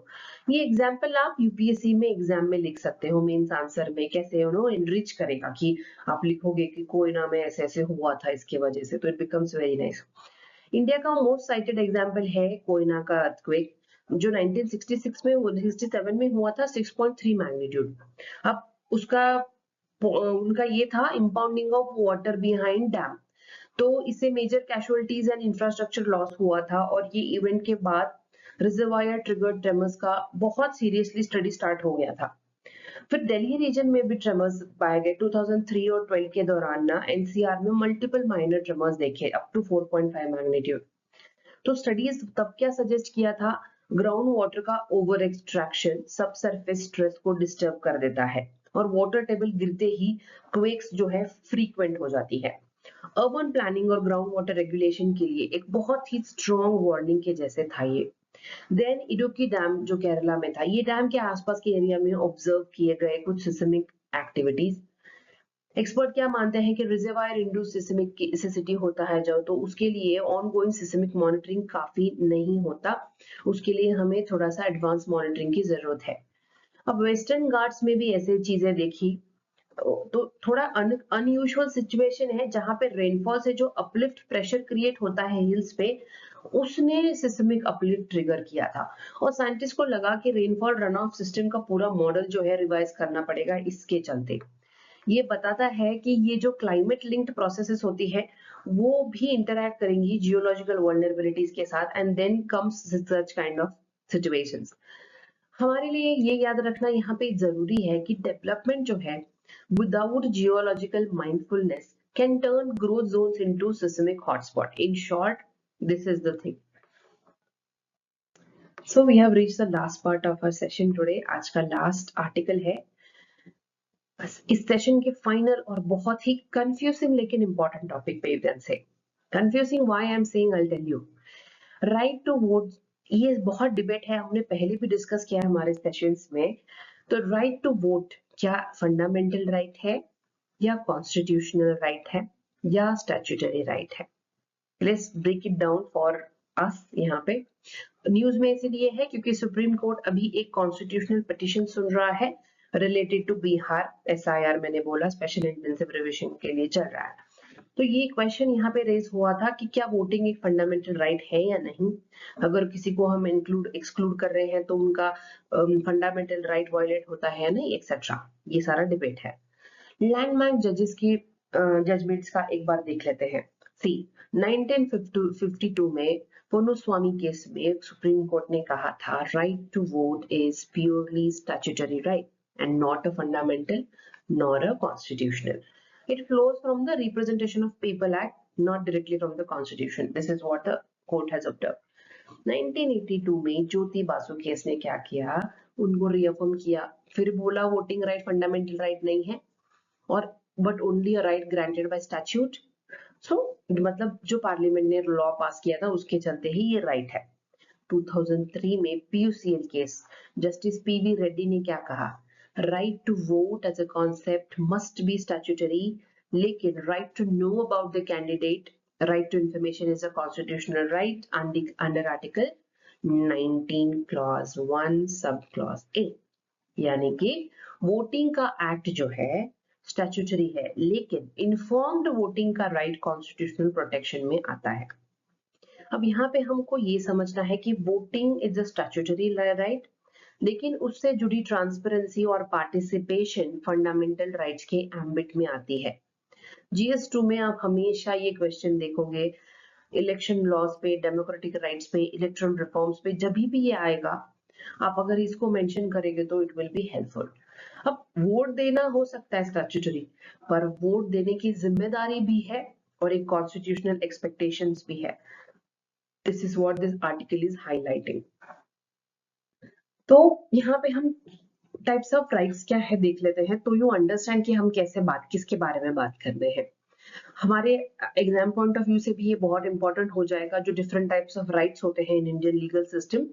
ये एग्जाम्पल आप यूपीएससी में एग्जाम में लिख सकते हो, मेंस आंसर में कैसे एनरिच करेगा कि आप लिखोगे कि कोयना में ऐसे ऐसे हुआ था इसके वजह से, तो it becomes very nice. India का मोस्ट साइटेड एग्जाम्पल है कोयना का अर्थक्वेक जो 1967 में हुआ था, 6.3 मैग्नीट्यूड। अब उसका उनका ये था impounding of water behind dam, तो इससे major casualties and infrastructure loss हुआ था, और ये इवेंट के बाद रिजर्वायर ट्रिगर्ड ट्रेमर्स का बहुत सीरियसली स्टडी स्टार्ट हो गया था। फिर दिल्ली रीजन में भी ट्रेमर्स पाए गए 2003 और 12 के दौरान ना, एनसीआर में मल्टीपल माइनर ट्रेमर्स देखे अप टू 4.5 मैग्नीट्यूड। तो स्टडीज तब क्या सजेस्ट किया था, ग्राउंड वाटर का ओवर एक्सट्रैक्शन सब सरफेस स्ट्रेस को डिस्टर्ब कर देता है और वाटर टेबल गिरते ही क्वेक्स जो है फ्रीक्वेंट हो जाती है। अर्बन प्लानिंग और ग्राउंड वाटर रेगुलेशन के लिए एक बहुत ही स्ट्रॉन्ग वार्निंग के जैसे था ये। देन इडुक्की डैम जो केरला में था, ये डैम के आसपास के एरिया में ऑब्जर्व किए गए कुछ सिस्मिक एक्टिविटीज। एक्सपर्ट क्या मानते हैं कि रिजर्वायर इंड्यूस्ड सिस्मिक होता है जो, तो उसके लिए ऑनगोइंग सिस्मिक मॉनिटरिंग काफी नहीं होता, उसके लिए हमें थोड़ा सा एडवांस मॉनिटरिंग की जरूरत है। अब वेस्टर्न घाट्स में भी ऐसे चीजें देखी, तो थोड़ा अनयूजुअल सिचुएशन है जहां पे रेनफॉल से जो अपलिफ्ट प्रेशर क्रिएट होता है हिल्स पे, उसने सिस्मिक अपलिफ्ट ट्रिगर किया था। और साइंटिस्ट को लगा कि रेनफॉल रन ऑफ सिस्टम का पूरा मॉडल जो है रिवाइज करना पड़ेगा इसके चलते। ये बताता है कि ये जो क्लाइमेट लिंक्ड प्रोसेसेस होती है वो भी इंटरैक्ट करेंगी जियोलॉजिकल वल्नरेबिलिटीज के साथ, and then comes such kind of situations. हमारे लिए ये याद रखना यहाँ पे जरूरी है कि डेवलपमेंट जो है without geological mindfulness can turn growth zones into seismic hotspot. In short, this is the thing. So we have reached the last part of our session today. आज का लास्ट आर्टिकल है। बस इस सेशन के final और बहुत ही confusing लेकिन इंपॉर्टेंट टॉपिक पे ध्यान से। Confusing why I am saying, I will tell you. Right to vote, ये बहुत डिबेट है, हमने पहले भी डिस्कस किया है हमारे सेशंस में। तो राइट टू वोट क्या फंडामेंटल राइट है या कॉन्स्टिट्यूशनल राइट है या स्टैट्यूटरी राइट है? Let's break it down for us. यहाँ पे न्यूज में इसीलिए है क्योंकि सुप्रीम कोर्ट अभी एक कॉन्स्टिट्यूशनल पिटीशन सुन रहा है रिलेटेड टू बिहार एसआईआर, मैंने बोला स्पेशल इंटेंसिव रिविजन के लिए चल रहा है। तो ये क्वेश्चन यहाँ पे रेज हुआ था कि क्या वोटिंग एक फंडामेंटल राइट है या नहीं। अगर किसी को हम इंक्लूड एक्सक्लूड कर रहे हैं तो उनका फंडामेंटल राइट वायलेट होता है या नहीं, एक्सेट्रा। ये सारा डिबेट है। लैंडमार्क जजेस की जजमेंट्स का एक बार देख लेते हैं। सी 1952 में पोनुस्वामी केस में सुप्रीम कोर्ट ने कहा था right to vote is purely statutory right and not a fundamental nor a constitutional. It flows from the Representation of People Act, not directly from the Constitution. This is what the court has observed. 1982 में ज्योति Basu case ने क्या किया, उनको रिअफर्म किया, फिर बोला voting right fundamental right नहीं है और but only a right granted by statute. So मतलब जो पार्लियामेंट ने लॉ पास किया था उसके चलते ही ये राइट है। 2003 में PUCL case, justice PV Reddy ने क्या कहा, right to vote as a concept must be statutory, लेकिन right to know about the candidate, right to information is a constitutional right under article 19 clause 1 sub clause A. यानी कि voting का act जो है statutory है, लेकिन informed voting का right constitutional protection में आता है। अब यहाँ पे हमको ये समझना है कि voting is a statutory right, लेकिन उससे जुड़ी ट्रांसपेरेंसी और पार्टिसिपेशन फंडामेंटल राइट्स के एम्बिट में आती है। जीएस2 में आप हमेशा ये क्वेश्चन देखोगे, इलेक्शन लॉज पे, डेमोक्रेटिक राइट्स पे, इलेक्ट्रल रिफॉर्म्स पे, जब भी ये आएगा आप अगर इसको मेंशन करेंगे तो इट विल बी हेल्पफुल। अब वोट देना हो सकता है स्टैट्यूटरी, पर वोट देने की जिम्मेदारी भी है और एक कॉन्स्टिट्यूशनल एक्सपेक्टेशंस भी है। This is what this article is highlighting. तो यहाँ पे हम टाइप्स ऑफ राइट्स क्या है देख लेते हैं, तो यू अंडरस्टैंड कि हम कैसे बात, किसके बारे में बात कर रहे हैं। हमारे एग्जाम पॉइंट ऑफ व्यू से भी ये बहुत इंपॉर्टेंट हो जाएगा, जो डिफरेंट टाइप्स ऑफ राइट्स होते हैं इन इंडियन लीगल सिस्टम।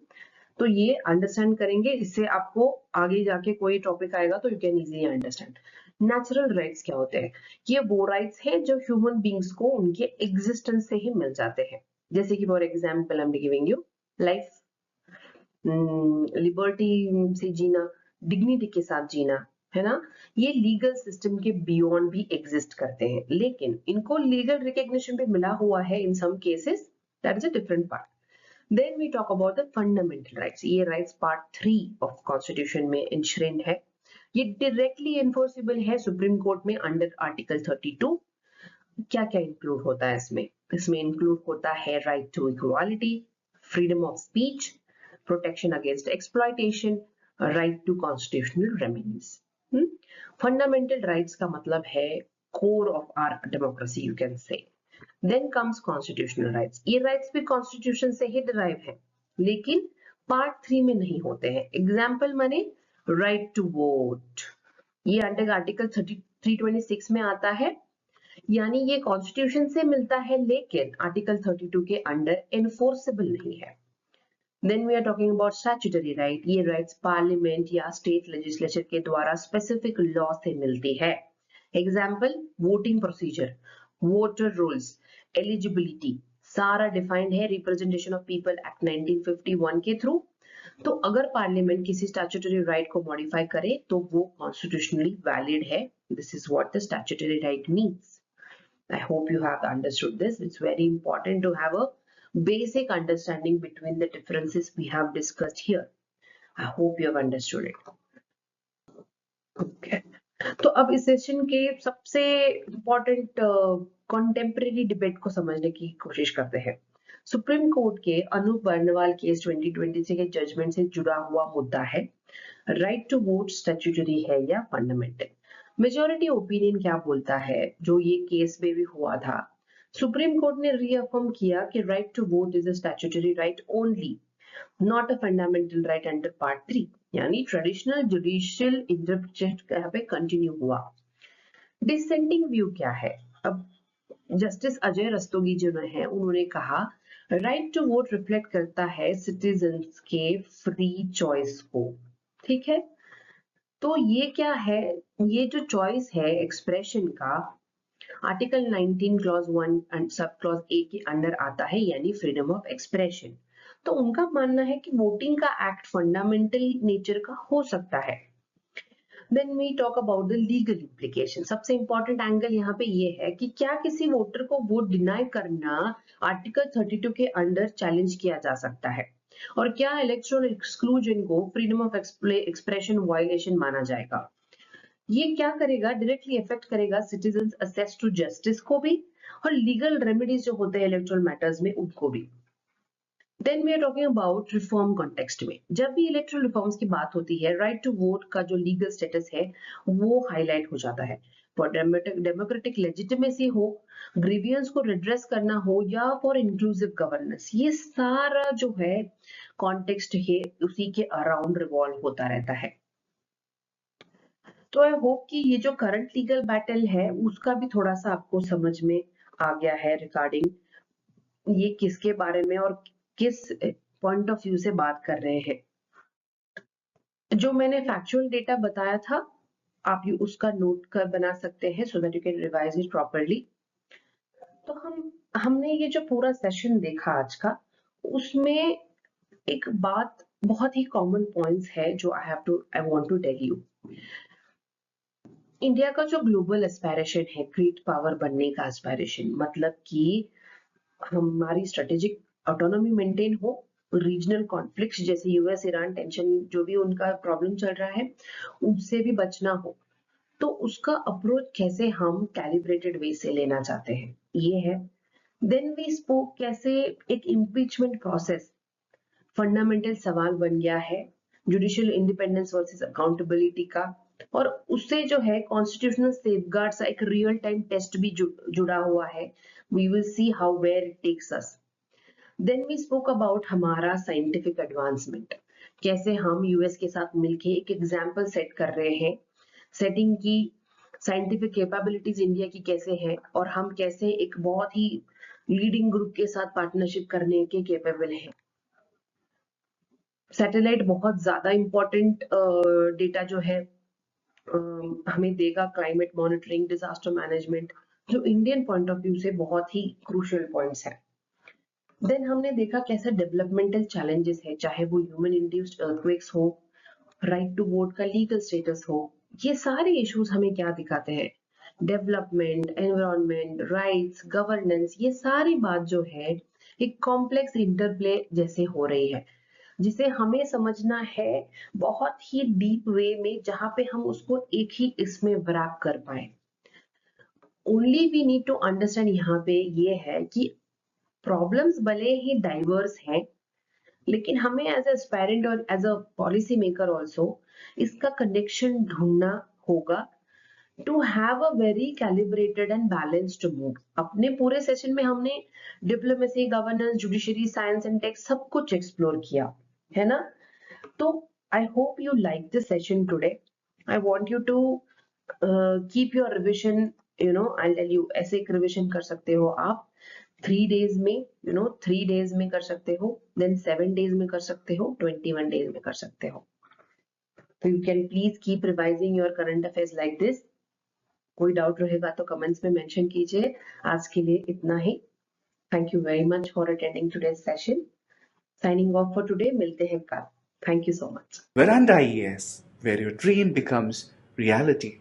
तो ये अंडरस्टैंड करेंगे, इससे आपको आगे जाके कोई टॉपिक आएगा तो you can easily understand. Natural rights क्या होते हैं? ये वो राइट्स हैं जो ह्यूमन बींग्स को उनके एग्जिस्टेंस से ही मिल जाते हैं। जैसे कि for example I am giving you life, liberty से जीना, डिग्निटी के साथ जीना, है ना। ये लीगल सिस्टम के बियॉन्ड भी एग्जिस्ट करते हैं, लेकिन इनको लीगल रिकॉग्निशन भी मिला हुआ है in some cases, that is a different part. Then we talk about the fundamental rights. ये rights part 3 of Constitution में enshrined है। ये directly enforceable है सुप्रीम कोर्ट में अंडर आर्टिकल 32। क्या क्या इंक्लूड होता है इसमें? इसमें इंक्लूड होता है right to equality, freedom of speech, protection against exploitation, right to constitutional remedies. Fundamental rights का मतलब है core of our democracy, you can say. Then comes constitutional rights. ये राइट्स भी कॉन्स्टिट्यूशन से ही डिराइव है, लेकिन पार्ट 3 में नहीं होते हैं। एग्जाम्पल माने राइट टू वोट, ये अंडर आर्टिकल 326 में आता है, यानी ये कॉन्स्टिट्यूशन से मिलता है लेकिन आर्टिकल 32 के अंडर एनफोर्सेबल नहीं है। Then we are talking about statutory right. ये राइट्स पार्लियामेंट या स्टेट लेजिस्लेचर के द्वारा स्पेसिफिक लॉ से मिलती है। Example voting procedure, voter rules, eligibility, सारा डिफाइंड है रिप्रेजेंटेशन ऑफ पीपल एक्ट 1951 के थ्रू। तो अगर पार्लियामेंट किसी स्टैट्यूटरी राइट को मॉडिफाई करे तो वो कॉन्स्टिट्यूशनली वैलिड है This is what the statutory right means. I hope you have understood this. It's very important to have a basic understanding between the differences we have discussed here. I hope you have understood it. Okay. तो अब इस session के सबसे important contemporary debate को समझने की कोशिश करते हैं. सुप्रीम कोर्ट के अनूप बर्नवाल केस 2023 के जजमेंट से जुड़ा हुआ मुद्दा है, राइट टू वोट स्टैट्यूटरी है या फंडामेंटल. मेजॉरिटी ओपिनियन क्या बोलता है, जो ये केस में भी हुआ था. सुप्रीम कोर्ट ने रीअफर्म किया कि right to vote is a statutory right only, not a fundamental right under part 3. यानी ट्रेडिशनल जुडिशियल इंटरप्रिटेशन यहाँ पे कंटिन्यू हुआ. डिसेंटिंग व्यू क्या है? अब जस्टिस अजय रस्तोगी जो है उन्होंने कहा राइट टू वोट रिफ्लेक्ट करता है सिटीजन्स के फ्री चॉइस को. ठीक है, तो ये क्या है, ये जो चॉइस है एक्सप्रेशन का article 19 clause 1 and sub clause A के अंडर आता है, यानी फ्रीडम ऑफ एक्सप्रेशन. तो उनका मानना है कि वोटिंग का एक्ट फंडामेंटल नेचर का हो सकता है. Then we talk about the legal implication. सबसे इंपॉर्टेंट एंगल यहाँ पे ये है कि क्या किसी वोटर को वोट डिनाई करना आर्टिकल 32 के अंडर चैलेंज किया जा सकता है, और क्या इलेक्टोरल एक्सक्लूजन को फ्रीडम ऑफ एक्सप्रेशन वायलेशन माना जाएगा. ये क्या करेगा, डायरेक्टली इफेक्ट करेगा सिटीजंस एक्सेस टू जस्टिस को भी, और लीगल रेमेडीज जो होते हैं इलेक्टोरल मैटर्स में उनको भी. Then we are talking about reform context में. जब भी इलेक्टोरल रिफॉर्म्स की बात होती है, राइट टू वोट का जो लीगल स्टेटस है वो हाईलाइट हो जाता है. फॉर डेमोक्रेटिक लेजिटिमेसी हो, ग्रीवियंस को रिड्रेस करना हो, या फॉर इंक्लूसिव गवर्नेंस, ये सारा जो है कॉन्टेक्स्ट है उसी के अराउंड रिवॉल्व होता रहता है. तो आई होप कि ये जो करंट लीगल बैटल है उसका भी थोड़ा सा आपको समझ में आ गया है रिगार्डिंग ये किसके बारे में और किस पॉइंट ऑफ व्यू से बात कर रहे हैं. जो मैंने फैक्चुअल डेटा बताया था आप उसका नोट कर बना सकते हैं so that you can revise it properly. तो हमने ये जो पूरा सेशन देखा आज का, उसमें एक बात बहुत ही कॉमन पॉइंट्स है जो I want to tell you. India का जो ग्लोबल एस्पायरेशन है, ग्रेट पावर बनने का एस्पायरेशन, मतलब कि हमारी स्ट्रेटेजिक ऑटोनॉमी मेंटेन हो, रीजनल कॉन्फ्लिक्ट्स जैसे यूएस ईरान टेंशन जो भी उनका प्रॉब्लम चल रहा है उससे भी बचना हो, तो उसका अप्रोच कैसे हम कैलिब्रेटेड वे से लेना चाहते हैं, ये है. देन वी स्पोक कैसे एक इम्पीचमेंट प्रोसेस फंडामेंटल सवाल बन गया है जुडिशियल इंडिपेंडेंस वर्सेस अकाउंटेबिलिटी का, और उससे जो है कॉन्स्टिट्यूशनल सेफगार्ड्स एक रियल टाइम टेस्ट भी जुड़ा हुआ है. We will see how where it takes us. Then we spoke about हमारा साइंटिफिक एडवांसमेंट, कैसे हम यूएस के साथ मिलके एक एग्जाम्पल सेट कर रहे हैं, सेटिंग की साइंटिफिक कैपेबिलिटीज इंडिया की कैसे है, और हम कैसे एक बहुत ही लीडिंग ग्रुप के साथ पार्टनरशिप करने के कैपेबल हैं. सैटेलाइट बहुत ज्यादा इंपॉर्टेंट डेटा जो है हमें देगा, क्लाइमेट मॉनिटरिंग, डिजास्टर मैनेजमेंट, जो इंडियन पॉइंट ऑफ व्यू से बहुत ही क्रूशियल पॉइंट्स हैं. देन हमने देखा कैसे डेवलपमेंटल चैलेंजेस है, चाहे वो ह्यूमन इंड्यूस्ड अर्थक्वेक्स हो, राइट टू वोट का लीगल स्टेटस हो, ये सारे इश्यूज हमें क्या दिखाते हैं, डेवलपमेंट, एनवायरनमेंट, राइट्स, गवर्नेंस, ये सारी बात जो है एक कॉम्प्लेक्स इंटरप्ले जैसे हो रही है, जिसे हमें समझना है बहुत ही डीप वे में, जहां पे हम उसको एक ही इसमें वैप कर पाए. Only we need to understand यहाँ पे ये है कि प्रॉब्लम्स भले ही डाइवर्स हैं, लेकिन हमें एज अ पेरेंट और as a policy maker also इसका कनेक्शन ढूंढना होगा to have a very calibrated and balanced move. अपने पूरे सेशन में हमने diplomacy, governance, judiciary, science and tech सब कुछ एक्सप्लोर किया है ना. तो I hope you like this session today. I want you to keep your revision, you know I tell you ऐसे एक रिविजन कर सकते हो आप 3 days में, 3 days में कर सकते हो, देन 7 days में कर सकते हो, 21 days में कर सकते हो. तो you can please keep revising your current affairs like this. कोई डाउट रहेगा तो कमेंट्स में मेंशन कीजिए. आज के लिए इतना ही. Thank you very much for attending today's session. Signing off for today. मिलते हैं कल. Thank you so much. Veranda IAS, where your dream becomes reality.